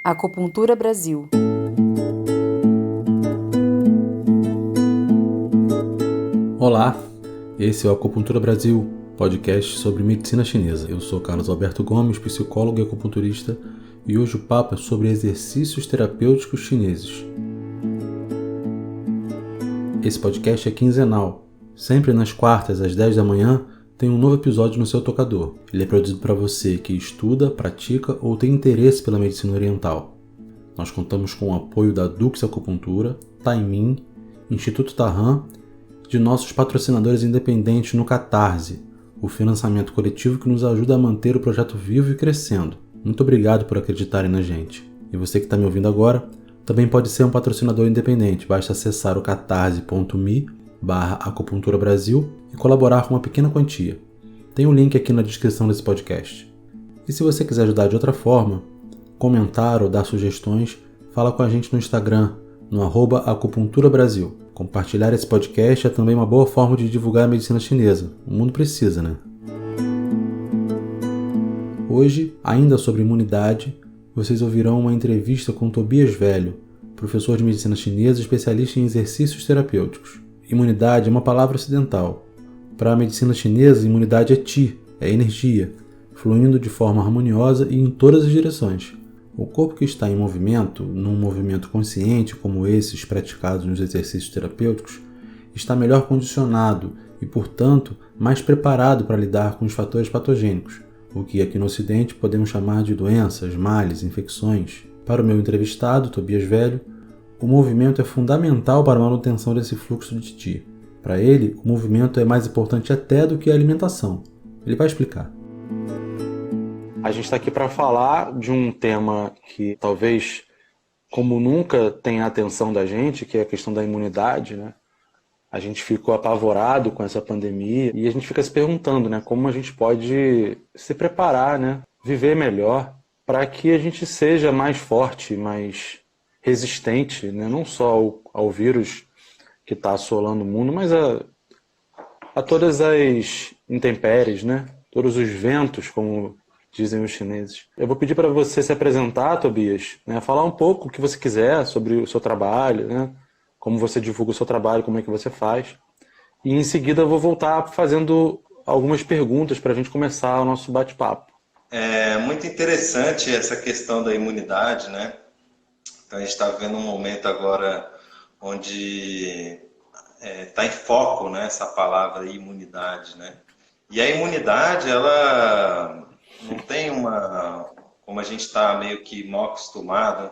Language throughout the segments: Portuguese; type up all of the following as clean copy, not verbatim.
Acupuntura Brasil. Olá, esse é o Acupuntura Brasil, podcast sobre medicina chinesa. Eu sou Carlos Alberto Gomes, psicólogo e acupunturista, e hoje o papo é sobre exercícios terapêuticos chineses. Esse podcast é quinzenal. Sempre nas quartas, às 10 da manhã, tem um novo episódio no seu tocador. Ele é produzido para você que estuda, pratica ou tem interesse pela medicina oriental. Nós contamos com o apoio da Dux Acupuntura, Taimin, Instituto Tarran, de nossos patrocinadores independentes no Catarse, o financiamento coletivo que nos ajuda a manter o projeto vivo e crescendo. Muito obrigado por acreditarem na gente. E você que está me ouvindo agora, também pode ser um patrocinador independente. Basta acessar o catarse.me/acupuntura Brasil e colaborar com uma pequena quantia. Tem um link aqui na descrição desse podcast. E se você quiser ajudar de outra forma, comentar ou dar sugestões, fala com a gente no Instagram, no @acupunturabrasil. Compartilhar esse podcast é também uma boa forma de divulgar a medicina chinesa. O mundo precisa, né? Hoje, ainda sobre imunidade, vocês ouvirão uma entrevista com Tobias Velho, professor de medicina chinesa especialista em exercícios terapêuticos. Imunidade é uma palavra ocidental. Para a medicina chinesa, imunidade é qi, é energia, fluindo de forma harmoniosa e em todas as direções. O corpo que está em movimento, num movimento consciente como esses praticados nos exercícios terapêuticos, está melhor condicionado e, portanto, mais preparado para lidar com os fatores patogênicos, o que aqui no Ocidente podemos chamar de doenças, males, infecções. Para o meu entrevistado, Tobias Velho, o movimento é fundamental para a manutenção desse fluxo de qi. Para ele, o movimento é mais importante até do que a alimentação. Ele vai explicar. A gente está aqui para falar de um tema que talvez, como nunca, tenha a atenção da gente, que é a questão da imunidade, né? A gente ficou apavorado com essa pandemia e a gente fica se perguntando, né, como a gente pode se preparar, né, viver melhor, para que a gente seja mais forte, mais resistente, né, não só ao vírus que está assolando o mundo, mas a todas as intempéries, né, todos os ventos, como dizem os chineses. Eu vou pedir para você se apresentar, Tobias, né, falar um pouco o que você quiser sobre o seu trabalho, né, como você divulga o seu trabalho, como é que você faz. E em seguida eu vou voltar fazendo algumas perguntas para a gente começar o nosso bate-papo. É muito interessante essa questão da imunidade, né? Então a gente está vivendo um momento agora onde está em foco, né, essa palavra imunidade, né? E a imunidade, ela não tem como a gente está meio que mal acostumado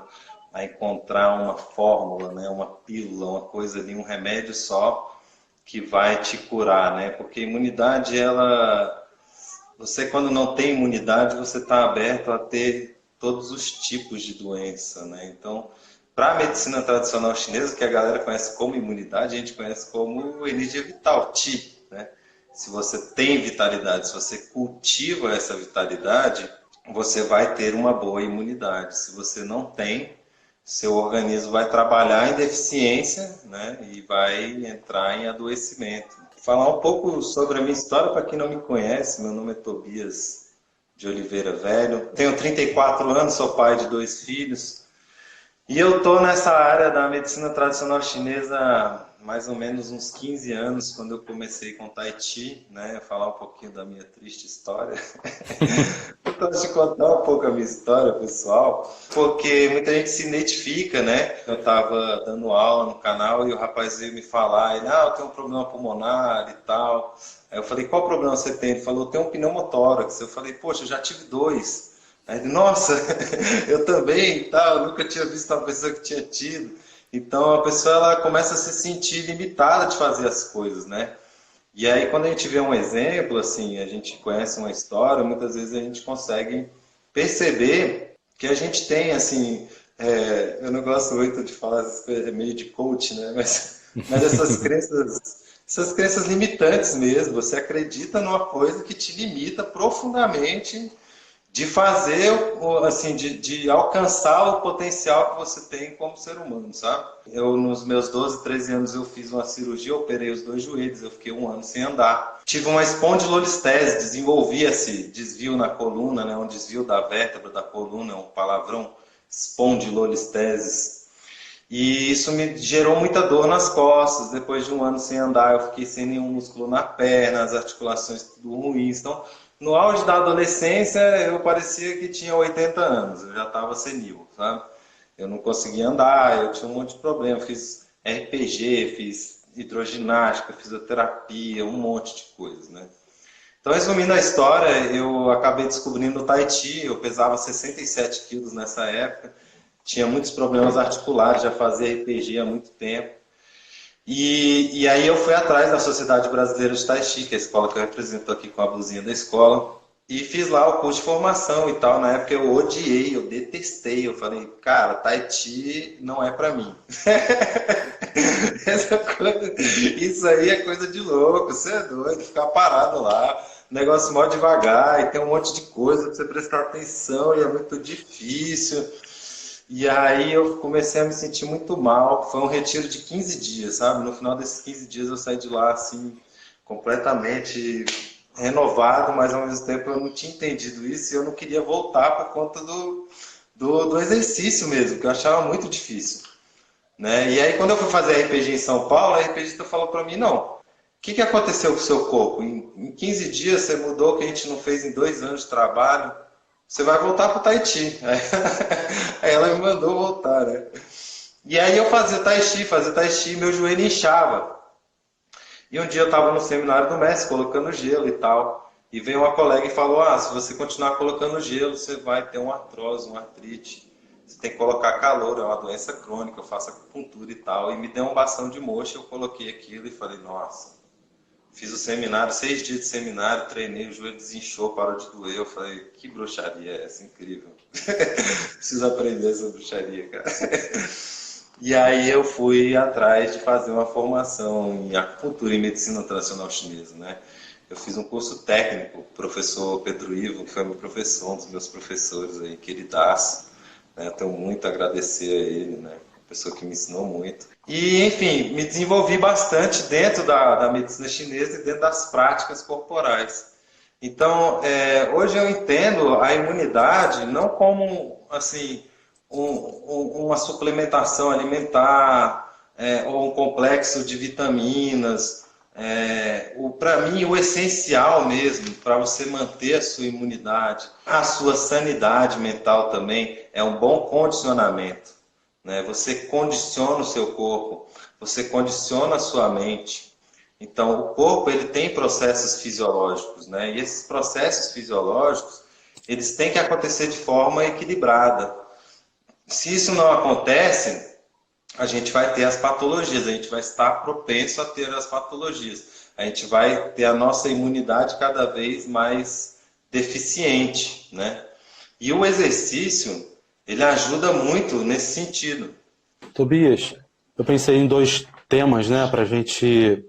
a encontrar uma fórmula, né, uma pílula, uma coisa ali, um remédio só que vai te curar, né? Porque a imunidade, você quando não tem imunidade, você está aberto a ter todos os tipos de doença, né? Então, para a medicina tradicional chinesa, que a galera conhece como imunidade, a gente conhece como energia vital, Qi, né? Se você tem vitalidade, se você cultiva essa vitalidade, você vai ter uma boa imunidade. Se você não tem, seu organismo vai trabalhar em deficiência, né? E vai entrar em adoecimento. Falar um pouco sobre a minha história, para quem não me conhece, meu nome é Tobias de Oliveira Velho, tenho 34 anos, sou pai de 2 filhos, e eu estou nessa área da medicina tradicional chinesa há mais ou menos uns 15 anos, quando eu comecei com Tai Chi, né? Falar um pouquinho da minha triste história. Eu gosto de contar um pouco a minha história, pessoal, porque muita gente se identifica, né? Eu estava dando aula no canal e o rapaz veio me falar, eu tenho um problema pulmonar e tal. Aí eu falei, qual problema você tem? Ele falou, eu tenho um pneumotórax. Eu falei, poxa, eu já tive 2. Aí ele, nossa, eu também e tal, eu nunca tinha visto uma pessoa que tinha tido. Então a pessoa ela começa a se sentir limitada de fazer as coisas, né? E aí quando a gente vê um exemplo, assim, a gente conhece uma história, muitas vezes a gente consegue perceber que a gente tem, assim, eu não gosto muito de falar essas coisas, é meio de coach, né? Mas essas crenças limitantes mesmo, você acredita numa coisa que te limita profundamente de fazer, assim, de alcançar o potencial que você tem como ser humano, sabe? Eu, nos meus 12, 13 anos, eu fiz uma cirurgia, operei os 2 joelhos, eu fiquei 1 ano sem andar. Tive uma espondilolistese, desenvolvia-se desvio na coluna, né? Um desvio da vértebra da coluna, um palavrão espondilolisteses. E isso me gerou muita dor nas costas. Depois de um ano sem andar, eu fiquei sem nenhum músculo na perna, as articulações tudo ruins. Então, no auge da adolescência, eu parecia que tinha 80 anos. Eu já estava senil, sabe? Eu não conseguia andar, eu tinha um monte de problema. Fiz RPG, fiz hidroginástica, fisioterapia, um monte de coisas, né? Então, resumindo a história, eu acabei descobrindo o Tai Chi. Eu pesava 67 quilos nessa época. Tinha muitos problemas articulares, já fazia RPG há muito tempo. E aí eu fui atrás da Sociedade Brasileira de Tai Chi, que é a escola que eu represento aqui com a blusinha da escola, e fiz lá o curso de formação e tal. Na época eu odiei, eu detestei. Eu falei, cara, Tai Chi não é pra mim. Isso aí é coisa de louco, você é doido, ficar parado lá, negócio mó devagar, e tem um monte de coisa pra você prestar atenção, e é muito difícil. E aí eu comecei a me sentir muito mal. Foi um retiro de 15 dias, sabe? No final desses 15 dias eu saí de lá, assim, completamente renovado, mas ao mesmo tempo eu não tinha entendido isso e eu não queria voltar por conta do exercício mesmo, que eu achava muito difícil, né? E aí quando eu fui fazer RPG em São Paulo, a RPGista falou para mim, não, o que aconteceu com o seu corpo? Em 15 dias você mudou o que a gente não fez em 2 anos de trabalho, você vai voltar para o Tai Chi. Aí ela me mandou voltar, né? E aí eu fazia Tai Chi, meu joelho inchava. E um dia eu estava no seminário do mestre, colocando gelo e tal. E veio uma colega e falou, se você continuar colocando gelo, você vai ter uma artrose, uma artrite. Você tem que colocar calor, é uma doença crônica, eu faço acupuntura e tal. E me deu um bastão de moxa, eu coloquei aquilo e falei, nossa. Fiz o seminário, 6 dias de seminário, treinei, o joelho desinchou, parou de doer. Eu falei, que bruxaria é essa? Incrível. Preciso aprender essa bruxaria, cara. E aí eu fui atrás de fazer uma formação em acupuntura e medicina tradicional chinesa, né? Eu fiz um curso técnico, o professor Pedro Ivo, que foi meu professor, um dos meus professores aí, queridaço, né? Tenho muito a agradecer a ele, né? Pessoa que me ensinou muito. E, enfim, me desenvolvi bastante dentro da medicina chinesa e dentro das práticas corporais. Então, hoje eu entendo a imunidade não como, assim, uma suplementação alimentar ou um complexo de vitaminas. Para mim, o essencial mesmo para você manter a sua imunidade, a sua sanidade mental também, é um bom condicionamento. Né? Você condiciona o seu corpo, você condiciona a sua mente. Então, o corpo ele tem processos fisiológicos, né? E esses processos fisiológicos eles têm que acontecer de forma equilibrada. Se isso não acontece, a gente vai ter as patologias, a gente vai estar propenso a ter as patologias. A gente vai ter a nossa imunidade cada vez mais deficiente, né? E o exercício, ele ajuda muito nesse sentido. Tobias, eu pensei em 2 temas, né, para a gente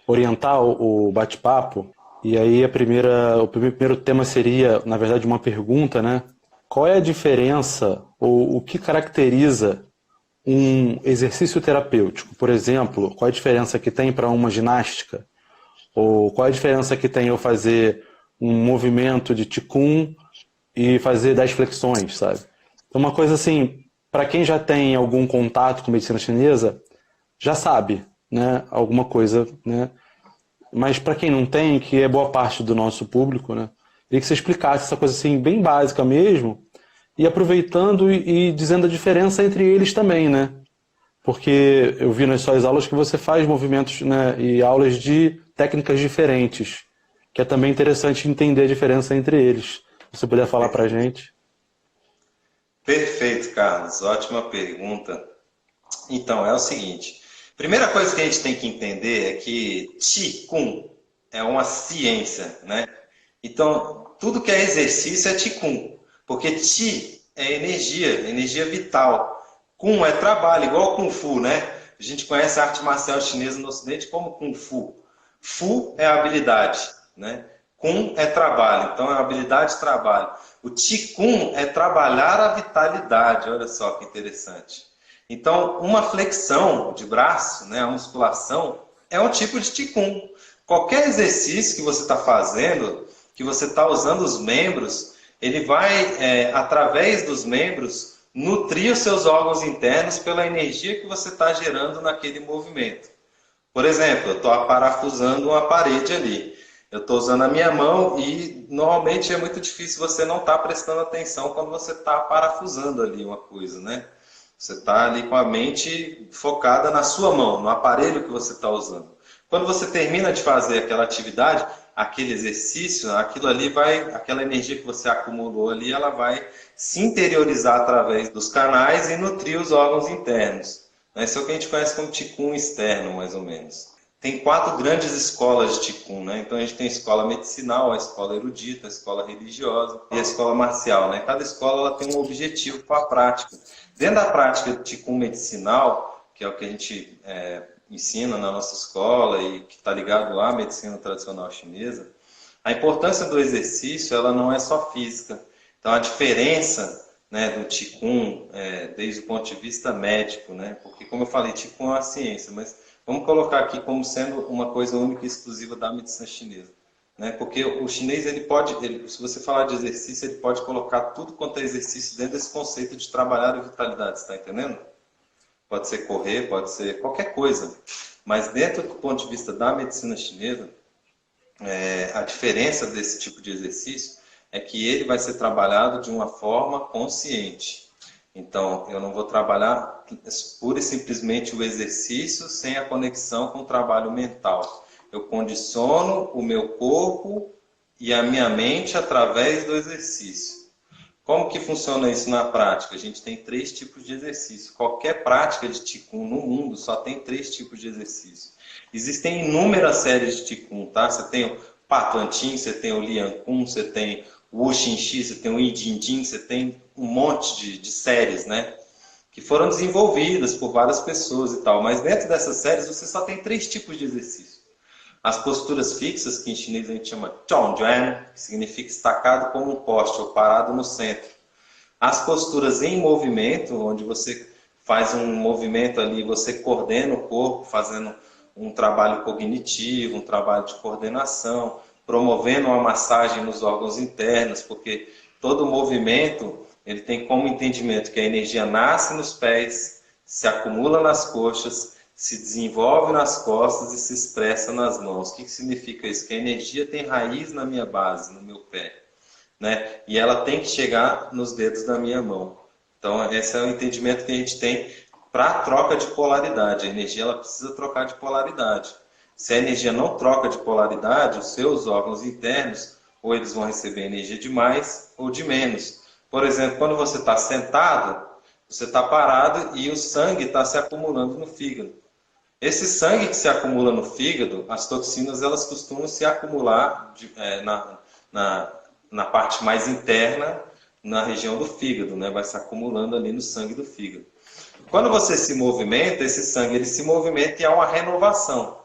orientar o bate-papo. E aí o primeiro tema seria, na verdade, uma pergunta, né? Qual é a diferença ou o que caracteriza um exercício terapêutico? Por exemplo, qual é a diferença que tem para uma ginástica? Ou qual é a diferença que tem eu fazer um movimento de Qigong e fazer 10 flexões, sabe? Então, uma coisa assim, para quem já tem algum contato com medicina chinesa, já sabe, né, alguma coisa, né? Mas para quem não tem, que é boa parte do nosso público, né, queria que você explicasse essa coisa assim, bem básica mesmo, e aproveitando e dizendo a diferença entre eles também, né? Porque eu vi nas suas aulas que você faz movimentos, né, e aulas de técnicas diferentes, que é também interessante entender a diferença entre eles. Se você puder falar para a gente. Perfeito, Carlos. Ótima pergunta. Então, é o seguinte. Primeira coisa que a gente tem que entender é que Qigong é uma ciência, né? Então, tudo que é exercício é Qigong. Porque Qi é energia, energia vital. Kung é trabalho, igual Kung Fu, né? A gente conhece a arte marcial chinesa no Ocidente como Kung Fu. Fu é habilidade, né? Kung é trabalho, então é habilidade e trabalho. O Qigong é trabalhar a vitalidade, olha só que interessante. Então, uma flexão de braço, né, a musculação, é um tipo de Qigong. Qualquer exercício que você está fazendo, que você está usando os membros, ele vai, através dos membros, nutrir os seus órgãos internos pela energia que você está gerando naquele movimento. Por exemplo, eu estou parafusando uma parede ali. Eu estou usando a minha mão e normalmente é muito difícil você não estar prestando atenção quando você está parafusando ali uma coisa, né? Você está ali com a mente focada na sua mão, no aparelho que você está usando. Quando você termina de fazer aquela atividade, aquele exercício, aquilo ali vai, aquela energia que você acumulou ali, ela vai se interiorizar através dos canais e nutrir os órgãos internos. Isso é o que a gente conhece como Qigong externo, mais ou menos. Tem 4 grandes escolas de Qigong, né? Então a gente tem a escola medicinal, a escola erudita, a escola religiosa e a escola marcial, né? Cada escola ela tem um objetivo com a prática. Dentro da prática de Qigong medicinal, que é o que a gente ensina na nossa escola e que está ligado à medicina tradicional chinesa, a importância do exercício ela não é só física. Então a diferença, né, do Qigong, desde o ponto de vista médico, né? Porque como eu falei, Qigong é uma ciência, mas vamos colocar aqui como sendo uma coisa única e exclusiva da medicina chinesa. Né? Porque o chinês, se você falar de exercício, ele pode colocar tudo quanto é exercício dentro desse conceito de trabalhar a vitalidade, você está entendendo? Pode ser correr, pode ser qualquer coisa. Mas dentro do ponto de vista da medicina chinesa, a diferença desse tipo de exercício é que ele vai ser trabalhado de uma forma consciente. Então, eu não vou trabalhar pura e simplesmente o exercício sem a conexão com o trabalho mental. Eu condiciono o meu corpo e a minha mente através do exercício. Como que funciona isso na prática? A gente tem 3 tipos de exercício. Qualquer prática de Qigong no mundo só tem 3 tipos de exercício. Existem inúmeras séries de Qigong, tá? Você tem o Patuantin, você tem o Lian Kun, você tem o Wushinshi, você tem o Yijinjin, você tem um monte de séries, né? Que foram desenvolvidas por várias pessoas e tal. Mas dentro dessas séries você só tem 3 tipos de exercício. As posturas fixas, que em chinês a gente chama Zhongjuan, que significa estacado como um poste ou parado no centro. As posturas em movimento, onde você faz um movimento ali, você coordena o corpo, fazendo um trabalho cognitivo, um trabalho de coordenação, promovendo uma massagem nos órgãos internos, porque todo movimento ele tem como entendimento que a energia nasce nos pés, se acumula nas coxas, se desenvolve nas costas e se expressa nas mãos. O que significa isso? Que a energia tem raiz na minha base, no meu pé, né? E ela tem que chegar nos dedos da minha mão. Então, esse é o entendimento que a gente tem para a troca de polaridade. A energia ela precisa trocar de polaridade. Se a energia não troca de polaridade, os seus órgãos internos, ou eles vão receber energia de mais ou de menos. Por exemplo, quando você está sentado, você está parado e o sangue está se acumulando no fígado. Esse sangue que se acumula no fígado, as toxinas elas costumam se acumular na parte mais interna, na região do fígado, né? Vai se acumulando ali no sangue do fígado. Quando você se movimenta, esse sangue ele se movimenta e há uma renovação.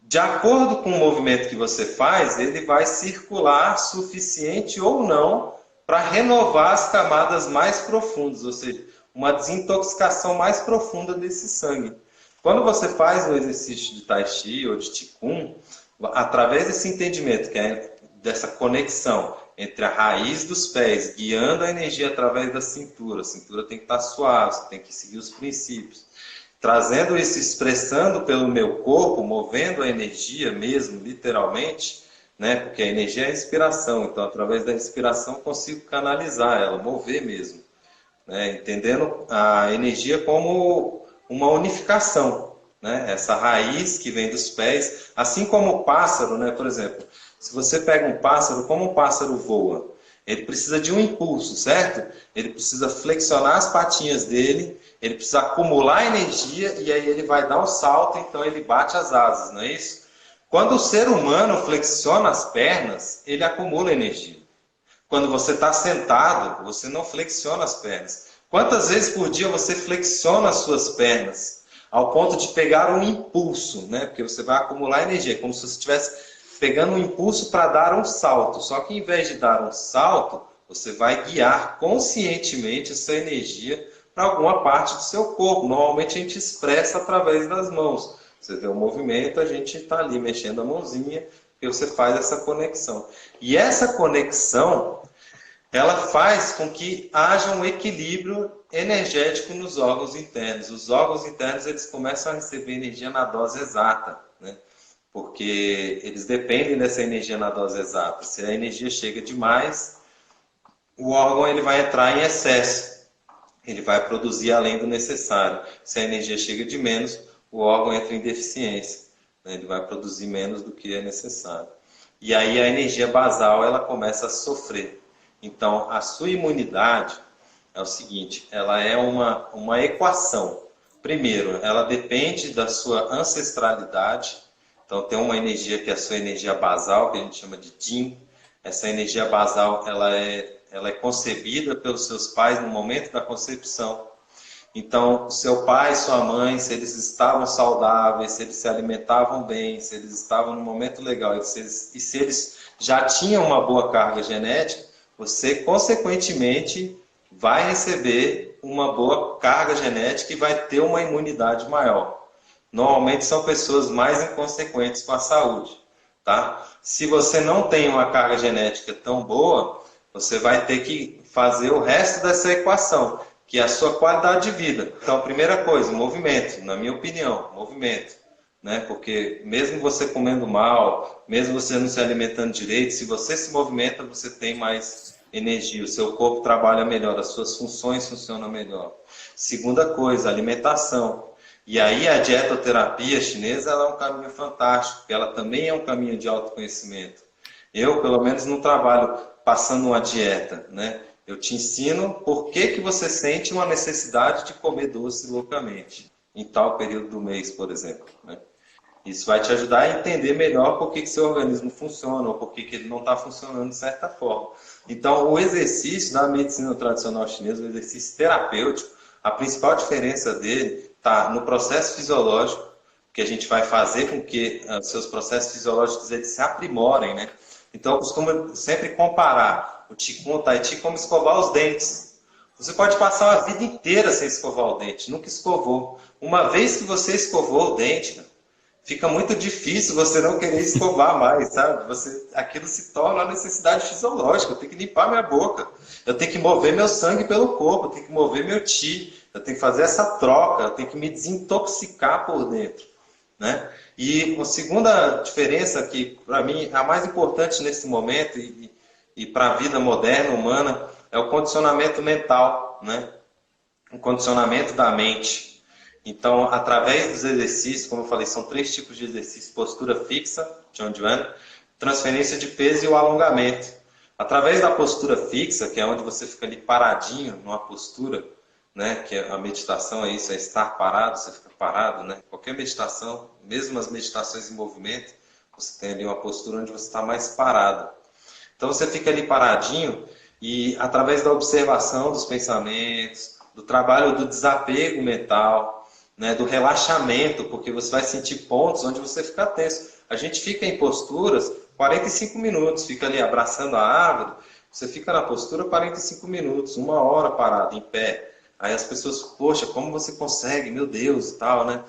De acordo com o movimento que você faz, ele vai circular suficiente ou não para renovar as camadas mais profundas, ou seja, uma desintoxicação mais profunda desse sangue. Quando você faz um exercício de Tai Chi ou de Qigong, através desse entendimento, que é dessa conexão entre a raiz dos pés, guiando a energia através da cintura. A cintura tem que estar suave, você tem que seguir os princípios. Trazendo isso, expressando pelo meu corpo, movendo a energia mesmo, literalmente, né? Porque a energia é a respiração, então através da respiração consigo canalizar ela, mover mesmo. Né? Entendendo a energia como uma unificação, né? Essa raiz que vem dos pés, assim como o pássaro, né? Por exemplo, se você pega um pássaro, como um pássaro voa? Ele precisa de um impulso, certo? Ele precisa flexionar as patinhas dele, ele precisa acumular energia e aí ele vai dar um salto, então ele bate as asas, não é isso? Quando o ser humano flexiona as pernas, ele acumula energia. Quando você está sentado, você não flexiona as pernas. Quantas vezes por dia você flexiona as suas pernas? Ao ponto de pegar um impulso, né? Porque você vai acumular energia, como se você estivesse pegando um impulso para dar um salto. Só que em vez de dar um salto, você vai guiar conscientemente essa energia para alguma parte do seu corpo. Normalmente a gente expressa através das mãos. Você vê o movimento, a gente está ali mexendo a mãozinha, e você faz essa conexão. E essa conexão ela faz com que haja um equilíbrio energético nos órgãos internos. Os órgãos internos eles começam a receber energia na dose exata, né? Porque eles dependem dessa energia na dose exata. Se a energia chega demais, o órgão ele vai entrar em excesso, ele vai produzir além do necessário. Se a energia chega de menos, o órgão entra em deficiência, né? Ele vai produzir menos do que é necessário. E aí a energia basal ela começa a sofrer. Então, a sua imunidade é o seguinte, ela é uma equação. Primeiro, ela depende da sua ancestralidade. Então, tem uma energia que é a sua energia basal, que a gente chama de Yin. Essa energia basal, ela é concebida pelos seus pais no momento da concepção. Então, seu pai e sua mãe, se eles estavam saudáveis, se eles se alimentavam bem, se eles estavam no momento legal e se eles já tinham uma boa carga genética, você, consequentemente, vai receber uma boa carga genética e vai ter uma imunidade maior. Normalmente são pessoas mais inconsequentes com a saúde, tá? Se você não tem uma carga genética tão boa, você vai ter que fazer o resto dessa equação, que é a sua qualidade de vida. Então, primeira coisa, movimento, na minha opinião, movimento. Né? Porque mesmo você comendo mal, mesmo você não se alimentando direito, se você se movimenta, você tem mais energia, o seu corpo trabalha melhor, as suas funções funcionam melhor. Segunda coisa, alimentação. E aí a dietoterapia chinesa ela é um caminho fantástico, porque ela também é um caminho de autoconhecimento. Eu, pelo menos, não trabalho passando uma dieta, né? Eu te ensino por que você sente uma necessidade de comer doce loucamente, em tal período do mês, por exemplo, né? Isso vai te ajudar a entender melhor por que seu organismo funciona ou por que ele não está funcionando de certa forma. Então, o exercício da medicina tradicional chinesa, o exercício terapêutico, a principal diferença dele está no processo fisiológico, que a gente vai fazer com que os seus processos fisiológicos eles se aprimorem, né? Então, eu costumo sempre comparar o Qigong, o Tai Chi, como escovar os dentes. Você pode passar uma vida inteira sem escovar o dente, nunca escovou. Uma vez que você escovou o dente, fica muito difícil você não querer escovar mais, sabe? Aquilo se torna uma necessidade fisiológica. Eu tenho que limpar minha boca, eu tenho que mover meu sangue pelo corpo, eu tenho que mover meu qi, eu tenho que fazer essa troca, eu tenho que me desintoxicar por dentro, né? E a segunda diferença, que para mim é a mais importante nesse momento e para a vida moderna, humana, é o condicionamento mental, né? O condicionamento da mente. Então, através dos exercícios, como eu falei, são 3 tipos de exercício: postura fixa, Zhongjuan, transferência de peso e o alongamento. Através da postura fixa, que é onde você fica ali paradinho, numa postura, né, que a meditação é isso, é estar parado, você fica parado, né? Qualquer meditação, mesmo as meditações em movimento, você tem ali uma postura onde você está mais parado. Então você fica ali paradinho e através da observação dos pensamentos, do trabalho do desapego mental, né, do relaxamento, porque você vai sentir pontos onde você fica tenso. A gente fica em posturas 45 minutos, fica ali abraçando a árvore, você fica na postura 45 minutos, 1 hora parado, em pé. Aí as pessoas, poxa, como você consegue? Meu Deus, e tal, né?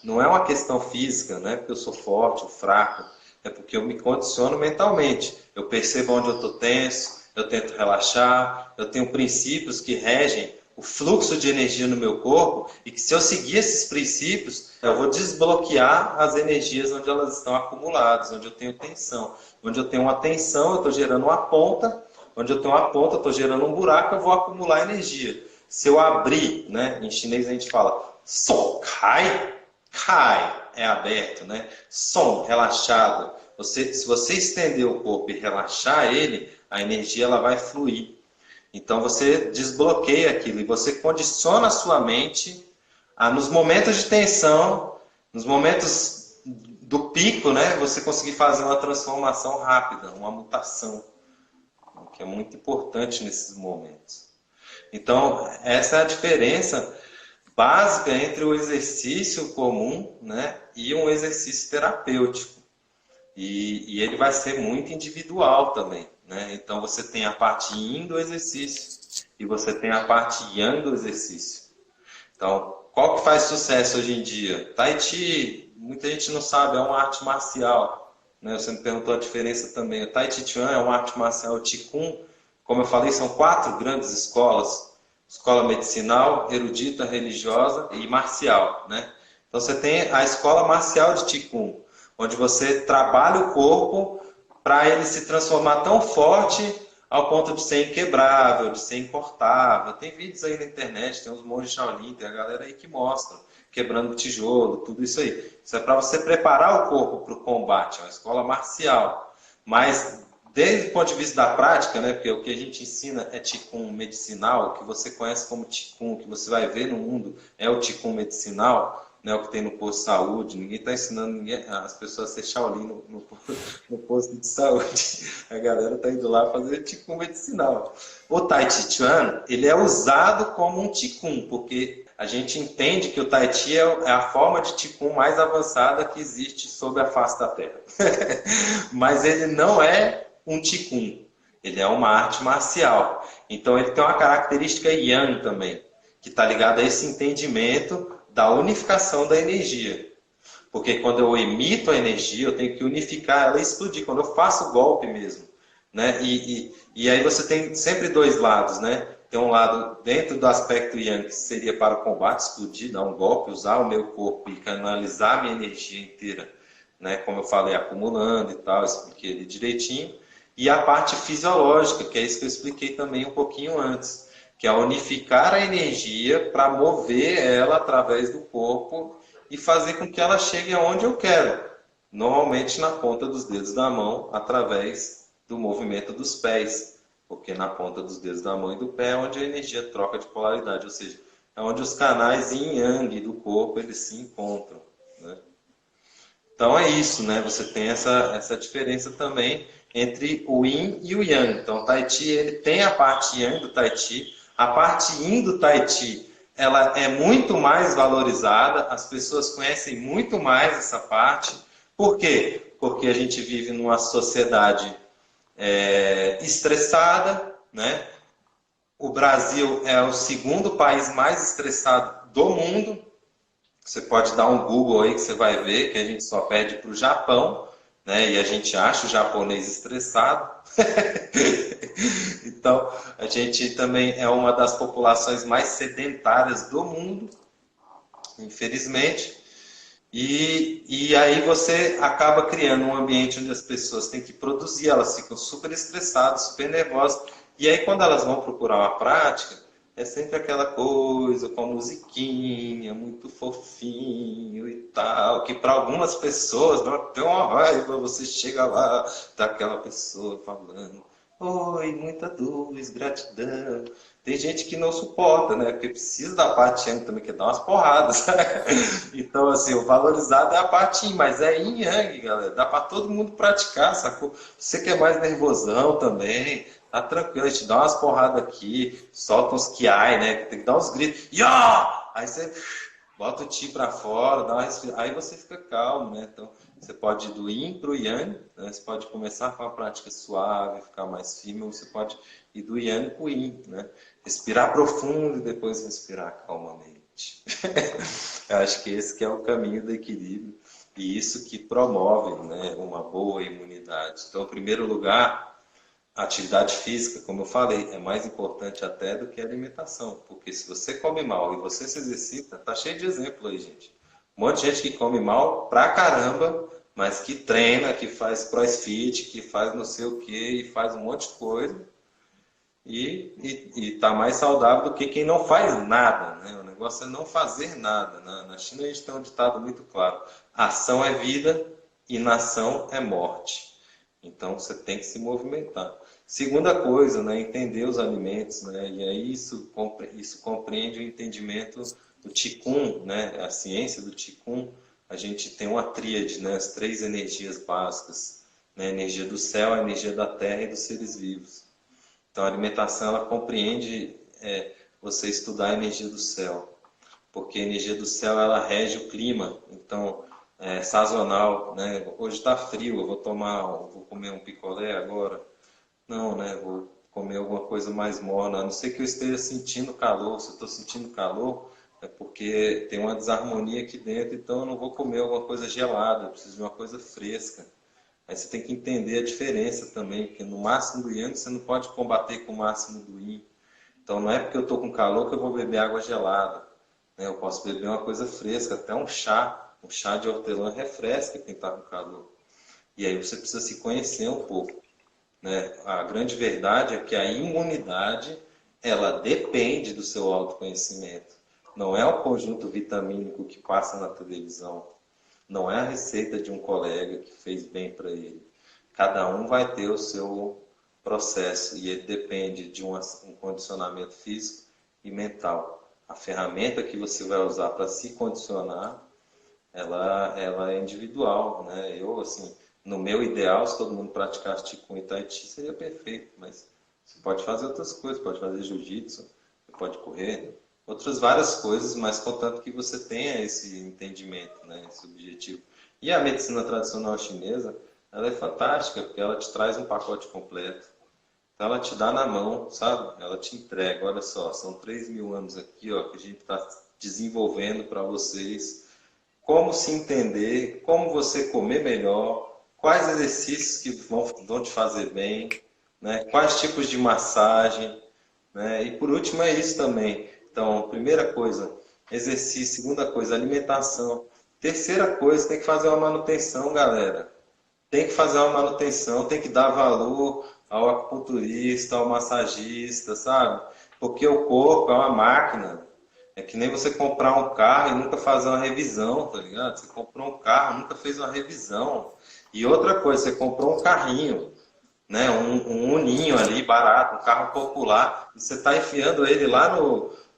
Não é uma questão física, não é porque eu sou forte ou fraco, é porque eu me condiciono mentalmente. Eu percebo onde eu estou tenso, eu tento relaxar, eu tenho princípios que regem o fluxo de energia no meu corpo e que se eu seguir esses princípios, eu vou desbloquear as energias onde elas estão acumuladas, onde eu tenho tensão. Onde eu tenho uma tensão, eu estou gerando uma ponta, onde eu tenho uma ponta, eu estou gerando um buraco, eu vou acumular energia. Se eu abrir, né, em chinês a gente fala som, kai é aberto, né? Som, relaxado. Se você estender o corpo e relaxar ele, a energia ela vai fluir. Então você desbloqueia aquilo e você condiciona a sua mente a, nos momentos de tensão, nos momentos do pico, né, você conseguir fazer uma transformação rápida, uma mutação, que é muito importante nesses momentos. Então, essa é a diferença básica entre o exercício comum, né, e um exercício terapêutico. E ele vai ser muito individual também, né? Então você tem a parte yin do exercício e você tem a parte yang do exercício. Então, qual que faz sucesso hoje em dia? Tai Chi, muita gente não sabe, é uma arte marcial, né? Você me perguntou a diferença também. O Tai Chi Chuan é uma arte marcial, o Qigong Como eu falei, são 4 grandes escolas: escola medicinal, erudita, religiosa e marcial, né? Então você tem a escola marcial de Qigong, onde você trabalha o corpo para ele se transformar tão forte ao ponto de ser inquebrável, de ser incortável. Tem vídeos aí na internet, tem uns monges Shaolin, tem a galera aí que mostra, quebrando tijolo, tudo isso aí. Isso é para você preparar o corpo para o combate, é uma escola marcial. Mas, desde o ponto de vista da prática, né, porque o que a gente ensina é Qigong medicinal, o que você conhece como Qigong, que você vai ver no mundo, é o Qigong medicinal, né, o que tem no posto de saúde. Ninguém está ensinando as pessoas a ser Shaolin no posto de saúde. A galera está indo lá fazer Qigong medicinal. O Tai Chi Chuan, ele é usado como um Qigong, porque a gente entende que o Tai Chi é a forma de Qigong mais avançada que existe sobre a face da Terra. Mas ele não é um Qigong, ele é uma arte marcial. Então ele tem uma característica Yang também, que está ligada a esse entendimento da unificação da energia. Porque quando eu emito a energia, eu tenho que unificar ela e explodir. Quando eu faço o golpe mesmo, né? E aí você tem sempre 2 lados, né? Tem um lado dentro do aspecto Yang, que seria para o combate, explodir, dar um golpe, usar o meu corpo e canalizar a minha energia inteira, né? Como eu falei, acumulando e tal, expliquei ele direitinho. E a parte fisiológica, que é isso que eu expliquei também um pouquinho antes, que é unificar a energia para mover ela através do corpo e fazer com que ela chegue aonde eu quero. Normalmente na ponta dos dedos da mão, através do movimento dos pés. Porque na ponta dos dedos da mão e do pé é onde a energia troca de polaridade, ou seja, é onde os canais yin yang do corpo eles se encontram, né? Então é isso, né? Você tem essa diferença também entre o Yin e o Yang. Então o Tai Chi ele tem a parte Yang do Tai Chi, a parte Yin do Tai Chi ela é muito mais valorizada, as pessoas conhecem muito mais essa parte. Por quê? Porque a gente vive numa sociedade estressada, né? O Brasil é o segundo país mais estressado do mundo. Você pode dar um Google aí que você vai ver que a gente só pede para o Japão, né? E a gente acha o japonês estressado. Então, a gente também é uma das populações mais sedentárias do mundo, infelizmente. E aí você acaba criando um ambiente onde as pessoas têm que produzir, elas ficam super estressadas, super nervosas. E aí quando elas vão procurar uma prática, é sempre aquela coisa com a musiquinha, muito fofinho e tal, que para algumas pessoas dá até uma raiva, você chega lá, tá aquela pessoa falando, oi, muita luz, gratidão. Tem gente que não suporta, né? Porque precisa da parte yang também, que dá umas porradas. Então, assim, o valorizado é a parte yin, mas é yin yang, galera. Dá para todo mundo praticar, sacou? Você que é mais nervosão também, tá tranquilo, a gente dá umas porradas aqui, solta uns kiai, né? Tem que dar uns gritos. Yá! Aí você bota o ti para fora, dá uma respirada, aí você fica calmo, né? Então, você pode ir do yin para o yang, né? Você pode começar com a prática suave, ficar mais firme, ou você pode ir do yang para o yin, né? Respirar profundo e depois respirar calmamente. Eu acho que esse que é o caminho do equilíbrio e isso que promove, né, uma boa imunidade. Então, em primeiro lugar, a atividade física, como eu falei, é mais importante até do que a alimentação, porque se você come mal e você se exercita, tá cheio de exemplo aí, gente. Um monte de gente que come mal pra caramba, mas que treina, que faz crossfit, que faz não sei o que e faz um monte de coisa e tá mais saudável do que quem não faz nada, né? O negócio é não fazer nada. Na China a gente tem um ditado muito claro: ação é vida, inação é morte. Então você tem que se movimentar. Segunda coisa, né, entender os alimentos, né, e aí isso compreende o entendimento do Qigong, né, a ciência do Qigong. A gente tem uma tríade, né, as 3 energias básicas, né, a energia do céu, a energia da terra e dos seres vivos. Então a alimentação ela compreende você estudar a energia do céu, porque a energia do céu ela rege o clima. Então sazonal, né? Hoje está frio, eu vou comer um picolé agora. Não, né? Vou comer alguma coisa mais morna. A não ser que eu esteja sentindo calor. Se eu estou sentindo calor, é porque tem uma desarmonia aqui dentro, então eu não vou comer alguma coisa gelada, eu preciso de uma coisa fresca. Aí você tem que entender a diferença também, porque no máximo do yang você não pode combater com o máximo do yin. Então não é porque eu estou com calor que eu vou beber água gelada, né? Eu posso beber uma coisa fresca, até um chá. Um chá de hortelã refresca quem está com calor. E aí você precisa se conhecer um pouco, né? A grande verdade é que a imunidade, ela depende do seu autoconhecimento. Não é o conjunto vitamínico que passa na televisão. Não é a receita de um colega que fez bem para ele. Cada um vai ter o seu processo e ele depende de um condicionamento físico e mental. A ferramenta que você vai usar para se condicionar, ela é individual, né? Eu, assim, no meu ideal, se todo mundo praticasse Qigong e Tai Chi, seria perfeito, mas você pode fazer outras coisas, pode fazer jiu-jitsu, você pode correr, outras várias coisas, mas contanto que você tenha esse entendimento, né, esse objetivo. E a medicina tradicional chinesa, ela é fantástica, porque ela te traz um pacote completo. Então ela te dá na mão, sabe? Ela te entrega, olha só, são 3.000 anos aqui, ó, que a gente está desenvolvendo para vocês como se entender, como você comer melhor, quais exercícios que vão te fazer bem, né? Quais tipos de massagem, né? E por último é isso também. Então, primeira coisa, exercício. Segunda coisa, alimentação. Terceira coisa, tem que fazer uma manutenção, galera. Tem que fazer uma manutenção, tem que dar valor ao acupunturista, ao massagista, sabe? Porque o corpo é uma máquina. É que nem você comprar um carro e nunca fazer uma revisão, tá ligado? Você comprou um carro, nunca fez uma revisão. E outra coisa, você comprou um carrinho, né? Um uninho ali, barato, um carro popular, e você está enfiando ele lá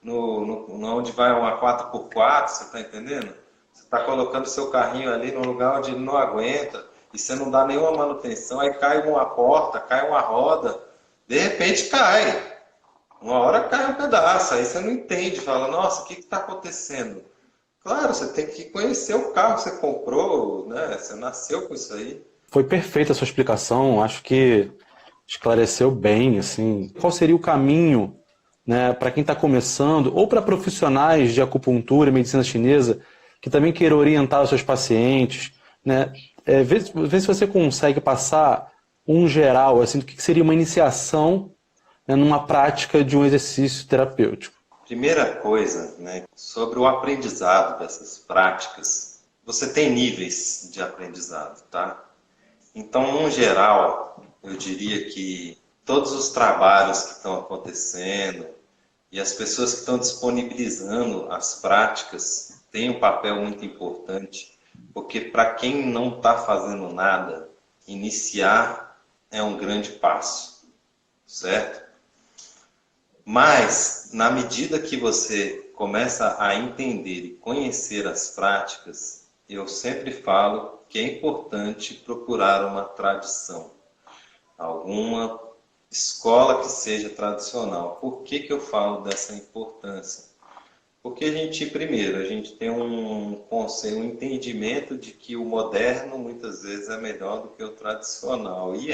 onde vai uma 4x4, você está entendendo? Você está colocando seu carrinho ali no lugar onde ele não aguenta, e você não dá nenhuma manutenção, aí cai uma porta, cai uma roda, de repente cai. Uma hora cai um pedaço, aí você não entende, fala, nossa, o que está acontecendo? Claro, você tem que conhecer o carro que você comprou, né? Você nasceu com isso aí. Foi perfeita a sua explicação, acho que esclareceu bem, assim, qual seria o caminho, né, para quem está começando, ou para profissionais de acupuntura e medicina chinesa, que também queiram orientar os seus pacientes, né, vê se você consegue passar um geral, assim, do que seria uma iniciação, né, numa prática de um exercício terapêutico. Primeira coisa, né, sobre o aprendizado dessas práticas, você tem níveis de aprendizado, tá? Então, no geral, eu diria que todos os trabalhos que estão acontecendo e as pessoas que estão disponibilizando as práticas têm um papel muito importante, porque para quem não está fazendo nada, iniciar é um grande passo, certo? Mas, na medida que você começa a entender e conhecer as práticas, eu sempre falo que é importante procurar uma tradição, alguma escola que seja tradicional. Por que que eu falo dessa importância? Porque primeiro, a gente tem um conceito, um entendimento de que o moderno muitas vezes é melhor do que o tradicional, e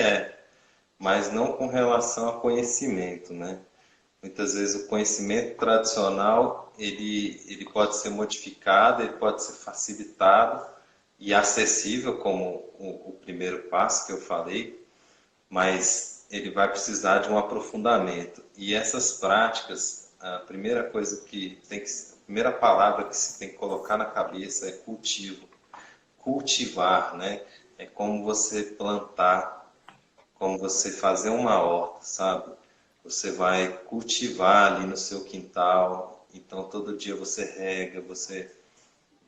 mas não com relação a conhecimento, né? Muitas vezes o conhecimento tradicional ele pode ser modificado, ele pode ser facilitado e acessível, como o primeiro passo que eu falei, mas ele vai precisar de um aprofundamento. E essas práticas, a primeira coisa a primeira palavra que se tem que colocar na cabeça é cultivo. Cultivar, né? É como você plantar, como você fazer uma horta, sabe? Você vai cultivar ali no seu quintal, então todo dia você rega, você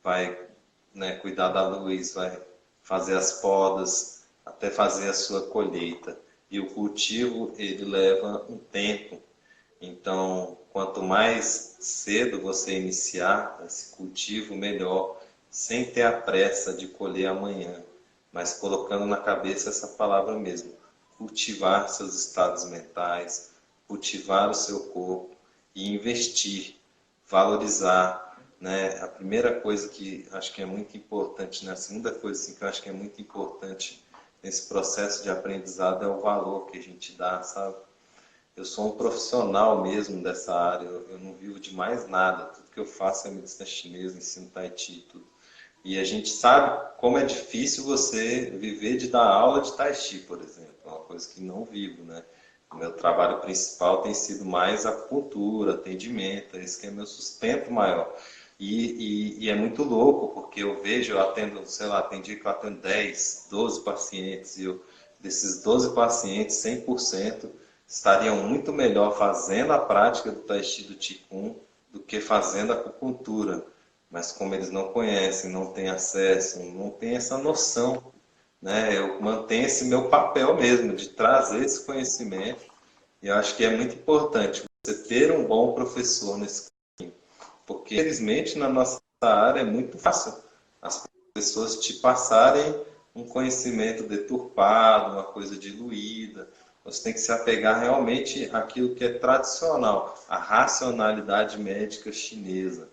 vai, né, cuidar da luz, vai fazer as podas, até fazer a sua colheita. E o cultivo, ele leva um tempo. Então, quanto mais cedo você iniciar esse cultivo, melhor, sem ter a pressa de colher amanhã, mas colocando na cabeça essa palavra mesmo, cultivar seus estados mentais, cultivar o seu corpo e investir, valorizar, né? A primeira coisa que acho que é muito importante, né? A segunda coisa assim, que eu acho que é muito importante nesse processo de aprendizado é o valor que a gente dá, sabe? Eu sou um profissional mesmo dessa área, eu não vivo de mais nada, tudo que eu faço é medicina chinesa, ensino Tai Chi e tudo. E a gente sabe como é difícil você viver de dar aula de Tai Chi, por exemplo. É uma coisa que não vivo, né? O meu trabalho principal tem sido mais acupuntura, atendimento, esse que é meu sustento maior. E é muito louco, porque eu vejo, eu atendo, sei lá, tem dia que eu atendo 10, 12 pacientes, e desses 12 pacientes, 100% estariam muito melhor fazendo a prática do Tai Chi do Qigong do que fazendo a acupuntura. Mas como eles não conhecem, não têm acesso, não têm essa noção, né? Eu mantenho esse meu papel mesmo, de trazer esse conhecimento, e eu acho que é muito importante você ter um bom professor nesse caminho, porque infelizmente na nossa área é muito fácil as pessoas te passarem um conhecimento deturpado, uma coisa diluída. Você tem que se apegar realmente àquilo que é tradicional, a racionalidade médica chinesa.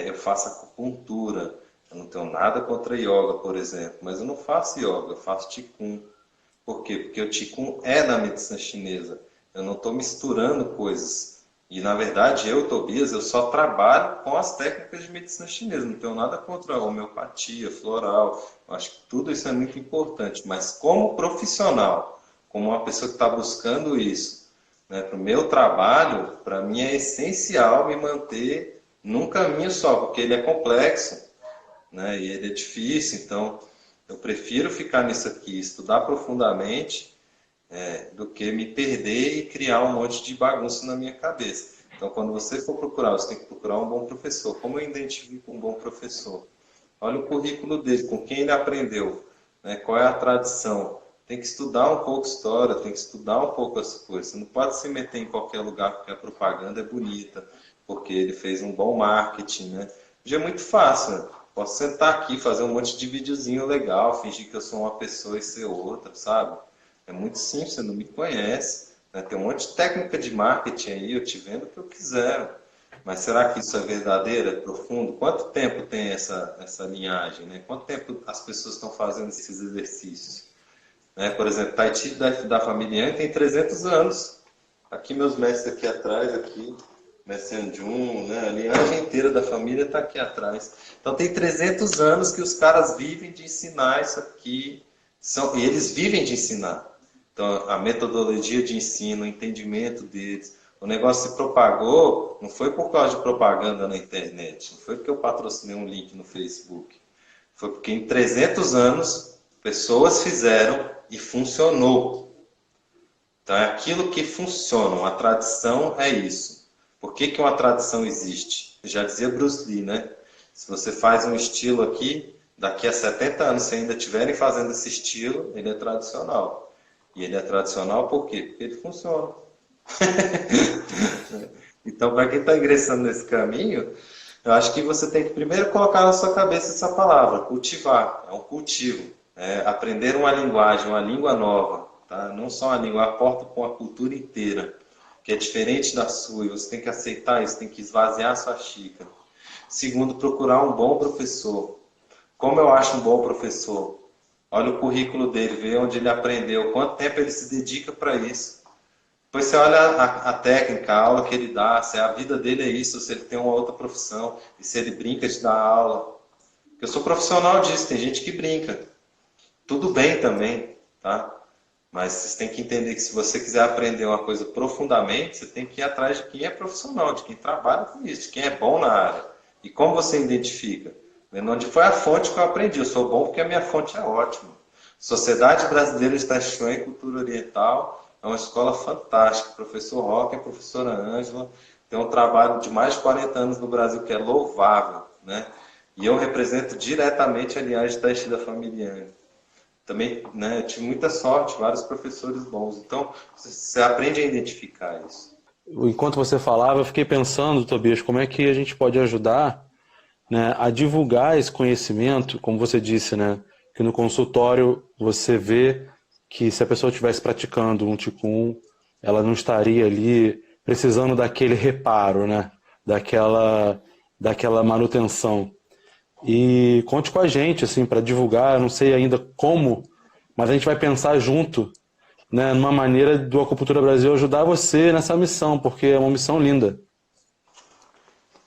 Eu faço acupuntura, eu não tenho nada contra yoga, por exemplo, mas eu não faço yoga, eu faço Qigong. Por quê? Porque o Qigong é da medicina chinesa. Eu não estou misturando coisas. E, na verdade, eu, Tobias, eu só trabalho com as técnicas de medicina chinesa. Não tenho nada contra a homeopatia, floral. Eu acho que tudo isso é muito importante. Mas como profissional, como uma pessoa que está buscando isso, né, para o meu trabalho, para mim é essencial me manter num caminho só, porque ele é complexo, né, e ele é difícil. Então, eu prefiro ficar nisso aqui, estudar profundamente, do que me perder e criar um monte de bagunça na minha cabeça. Então, quando você for procurar, você tem que procurar um bom professor. Como eu identifico um bom professor? Olha o currículo dele, com quem ele aprendeu, né? Qual é a tradição. Tem que estudar um pouco história, tem que estudar um pouco as coisas. Você não pode se meter em qualquer lugar porque a propaganda é bonita, porque ele fez um bom marketing, né? Já é muito fácil, né? Posso sentar aqui, fazer um monte de videozinho legal, fingir que eu sou uma pessoa e ser outra, sabe? É muito simples, você não me conhece, né? Tem um monte de técnica de marketing aí, eu te vendo o que eu quiser. Mas será que isso é verdadeiro, é profundo? Quanto tempo tem essa linhagem, né? Quanto tempo as pessoas estão fazendo esses exercícios? Né? Por exemplo, Tai Chi da família Yang tem 300 anos. Aqui meus mestres aqui atrás, aqui, Mestre Anjun, né? A linhagem inteira da família está aqui atrás. Então tem 300 anos que os caras vivem de ensinar isso aqui. E eles vivem de ensinar. Então, a metodologia de ensino, o entendimento deles, o negócio se propagou, não foi por causa de propaganda na internet, não foi porque eu patrocinei um link no Facebook. Foi porque em 300 anos, pessoas fizeram e funcionou. Então, é aquilo que funciona, uma tradição é isso. Por que uma tradição existe? Já dizia Bruce Lee, né? Se você faz um estilo aqui, daqui a 70 anos, se ainda estiverem fazendo esse estilo, ele é tradicional. E ele é tradicional por quê? Porque ele funciona. Então, para quem está ingressando nesse caminho, eu acho que você tem que primeiro colocar na sua cabeça essa palavra, cultivar. É um cultivo. Aprender uma linguagem, uma língua nova. Tá? Não só uma língua, aporta com a cultura inteira, que é diferente da sua, e você tem que aceitar isso, tem que esvaziar a sua xícara. Segundo, procurar um bom professor. Como eu acho um bom professor? Olha o currículo dele, vê onde ele aprendeu, quanto tempo ele se dedica para isso. Depois você olha a técnica, a aula que ele dá, se a vida dele é isso, se ele tem uma outra profissão, e se ele brinca de dar aula. Eu sou profissional disso, tem gente que brinca. Tudo bem também, tá? Mas vocês têm que entender que se você quiser aprender uma coisa profundamente, você tem que ir atrás de quem é profissional, de quem trabalha com isso, de quem é bom na área. E como você identifica? Vendo onde foi a fonte que eu aprendi. Eu sou bom porque a minha fonte é ótima. Sociedade Brasileira de Tai Chuan e Cultura Oriental é uma escola fantástica. Professor Roque e a professora Ângela tem um trabalho de mais de 40 anos no Brasil que é louvável, né? E eu represento diretamente a linhagem de Tai Chi da família Yang. Também, né, eu tive muita sorte, vários professores bons. Então, você aprende a identificar isso. Enquanto você falava, eu fiquei pensando, Tobias, como é que a gente pode ajudar, né, a divulgar esse conhecimento, como você disse, né, que no consultório você vê que se a pessoa estivesse praticando um Qigong, ela não estaria ali precisando daquele reparo, né, daquela manutenção. E conte com a gente, assim, para divulgar, eu não sei ainda como, mas a gente vai pensar junto, né, numa maneira do Acupuntura Brasil ajudar você nessa missão, porque é uma missão linda.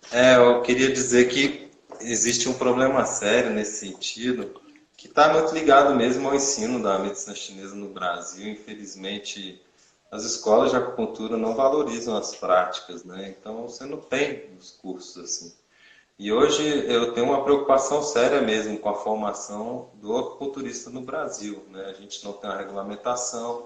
Eu queria dizer que existe um problema sério nesse sentido, que está muito ligado mesmo ao ensino da medicina chinesa no Brasil. Infelizmente, as escolas de acupuntura não valorizam as práticas, né? Então, você não tem os cursos assim. E hoje eu tenho uma preocupação séria mesmo com a formação do acupunturista no Brasil, né? A gente não tem uma regulamentação,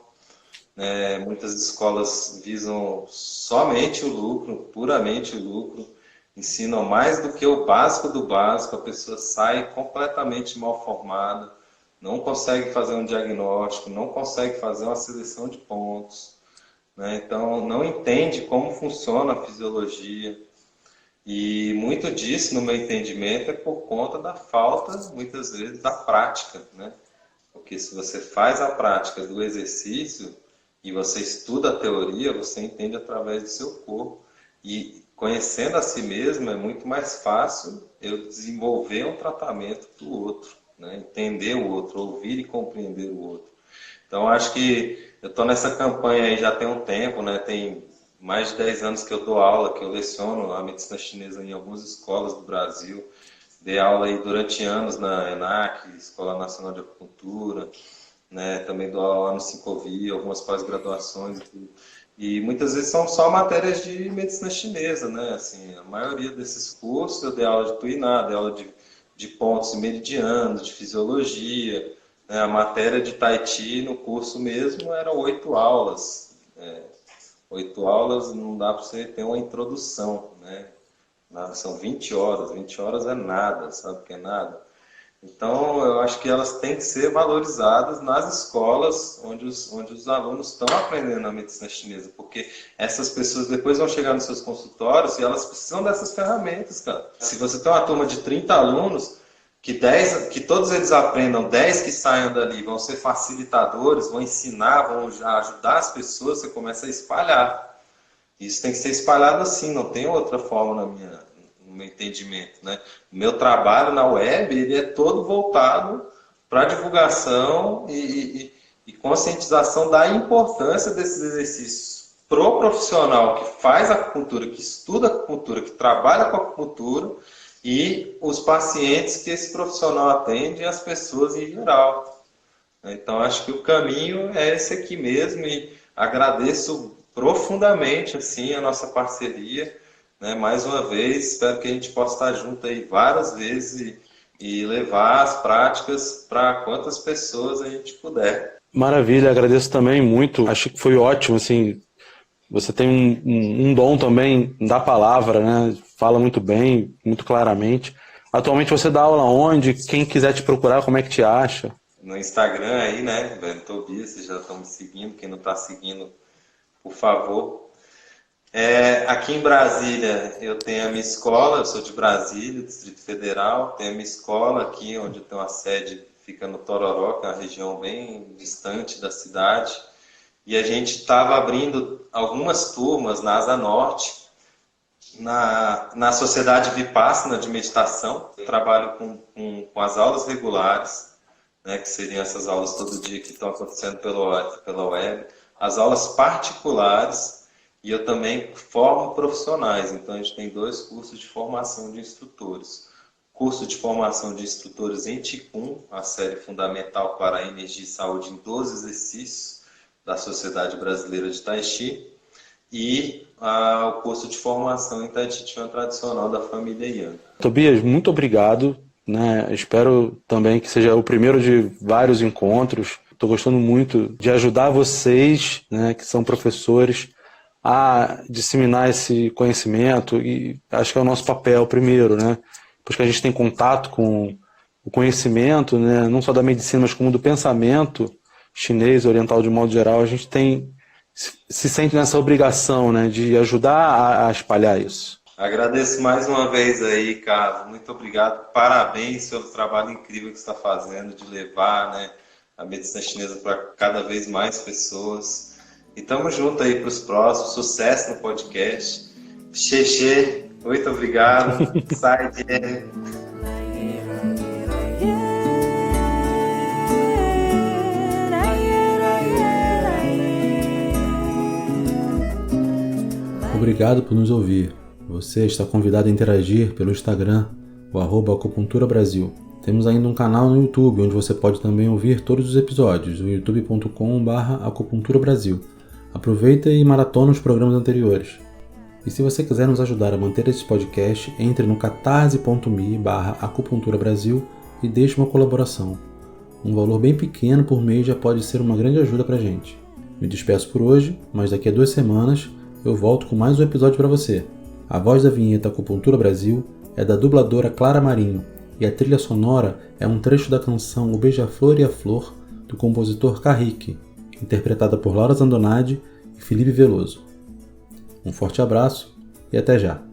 né? Muitas escolas visam somente o lucro, puramente o lucro, ensinam mais do que o básico do básico, a pessoa sai completamente mal formada, não consegue fazer um diagnóstico, não consegue fazer uma seleção de pontos, né? Então, não entende como funciona a fisiologia. E muito disso, no meu entendimento, é por conta da falta, muitas vezes, da prática, né? Porque se você faz a prática do exercício e você estuda a teoria, você entende através do seu corpo. E conhecendo a si mesmo, é muito mais fácil eu desenvolver um tratamento do outro, né? Entender o outro, ouvir e compreender o outro. Então, acho que eu estou nessa campanha aí já tem um tempo, né? Tem mais de 10 anos que eu dou aula, que eu leciono a medicina chinesa em algumas escolas do Brasil. Dei aula aí durante anos na ENAC, Escola Nacional de Acupuntura, né? Também dou aula no Sincovi, algumas pós-graduações. E muitas vezes são só matérias de medicina chinesa, né? Assim, a maioria desses cursos eu dei aula de Tuiná, dei aula de pontos meridianos, de fisiologia, né? A matéria de Tai Chi no curso mesmo eram 8 aulas. 8 aulas não dá para você ter uma introdução, né? São 20 horas, 20 horas é nada, sabe o que é nada? Então, eu acho que elas têm que ser valorizadas nas escolas onde os alunos estão aprendendo a medicina chinesa, porque essas pessoas depois vão chegar nos seus consultórios e elas precisam dessas ferramentas, cara. Se você tem uma turma de 30 alunos, que todos eles aprendam, 10 que saiam dali vão ser facilitadores, vão ensinar, vão ajudar as pessoas, você começa a espalhar. Isso tem que ser espalhado assim, não tem outra forma no meu entendimento, né? O meu trabalho na web, ele é todo voltado para divulgação e conscientização da importância desses exercícios pro profissional que faz acupuntura, que estuda acupuntura, que trabalha com acupuntura, e os pacientes que esse profissional atende e as pessoas em geral. Então, acho que o caminho é esse aqui mesmo e agradeço profundamente assim, a nossa parceria, né? Mais uma vez, espero que a gente possa estar junto aí várias vezes e levar as práticas para quantas pessoas a gente puder. Maravilha, agradeço também muito. Acho que foi ótimo, assim, você tem um dom também da palavra, né? Fala muito bem, muito claramente. Atualmente você dá aula onde? Quem quiser te procurar, como é que te acha? No Instagram aí, né, Velho Tobias, vocês já estão me seguindo. Quem não está seguindo, por favor. Aqui em Brasília eu tenho a minha escola, eu sou de Brasília, Distrito Federal. Tenho a minha escola aqui, onde eu tenho a sede, fica no Tororó, que é uma região bem distante da cidade. E a gente estava abrindo algumas turmas na Asa Norte, na Sociedade Vipassana de Meditação. Eu trabalho com as aulas regulares, né, que seriam essas aulas todo dia que estão acontecendo pela web, as aulas particulares, e eu também formo profissionais. Então, a gente tem 2 cursos de formação de instrutores. Curso de formação de instrutores em Qigong, a série fundamental para a energia e saúde em 12 exercícios da Sociedade Brasileira de Tai Chi, e o curso de formação em Tai Chi Chuan tradicional da família Yang. Tobias, muito obrigado, né? Espero também que seja o primeiro de vários encontros. Estou gostando muito de ajudar vocês, né, que são professores, a disseminar esse conhecimento, e acho que é o nosso papel primeiro, né? Porque a gente tem contato com o conhecimento, né, não só da medicina, mas como do pensamento chinês, oriental de modo geral, a gente se sente nessa obrigação, né, de ajudar a espalhar isso. Agradeço mais uma vez aí, Carlos. Muito obrigado. Parabéns pelo trabalho incrível que você está fazendo de levar, né, a medicina chinesa para cada vez mais pessoas. E estamos juntos aí para os próximos. Sucesso no podcast. Xexê, muito obrigado. Sai de... Obrigado por nos ouvir. Você está convidado a interagir pelo Instagram, o @acupunturabrasil. Temos ainda um canal no YouTube, onde você pode também ouvir todos os episódios, o youtube.com/acupunturabrasil. Aproveita e maratona os programas anteriores. E se você quiser nos ajudar a manter esse podcast, entre no catarse.me/acupunturabrasil e deixe uma colaboração. Um valor bem pequeno por mês já pode ser uma grande ajuda pra gente. Me despeço por hoje, mas daqui a 2 semanas eu volto com mais um episódio para você. A voz da vinheta Acupuntura Brasil é da dubladora Clara Marinho e a trilha sonora é um trecho da canção O Beija-Flor e a Flor, do compositor Carrique, interpretada por Laura Zandonade e Felipe Veloso. Um forte abraço e até já!